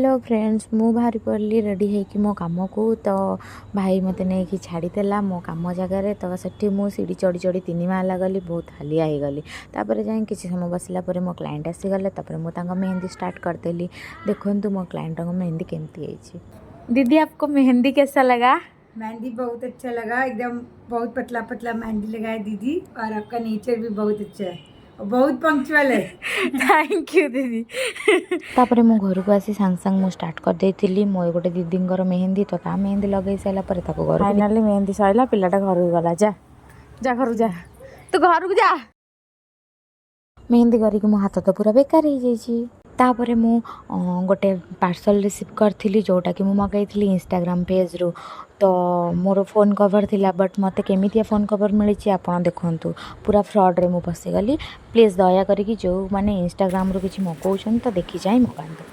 Hello friends मु बाहरी पड़ी रेडी होकि मो कम को तो भाई मत नहीं छाड़ीदेला मो कम जगार तो सेठी मु सीढ़ी चढ़ी चढ़ी 3 माला गली बहुत हालिया हो गली तापर जाए किसी समय बसला पर मो क्लाइंट आसीगले तापर मुझे मेहंदी स्टार्ट करदेली। देखो मो क्लाइंट मेहंदी केमती है। दीदी आपको मेहंदी कैसा लगा? मेहंदी बहुत अच्छा लगा, एकदम बहुत पतला पतला मेहंदी लगाया दीदी, और आपका नेचर भी बहुत अच्छा है और बहुत पंक्चुअल है। थैंक यू दीदी। तापर मु घर को आसी सांग सांग मु स्टार्ट कर देती मो गोटे दीदी मेहंदी तो ता मेहंदी लगे सारापर घर फाइनाली मेहंदी सरला पिलाटा घर को गला जा जा घर जा तू घर को जा मेहंदी करके मो हाथ तो पूरा बेकार हो जाइए। तापर मु गोटे पार्सल रिसीव करी जोटा कि मगाई इंस्टाग्राम पेज रु तो मोर फोन कवर थिला बट मते केमितिया फोन कवर मिली आपन देखंतु पूरा फ्रॉड रे मु फसीगली। प्लीज दया करी जो माने इंस्टाग्राम रु किछि मगाउछन तो देखि जाई मगांतु।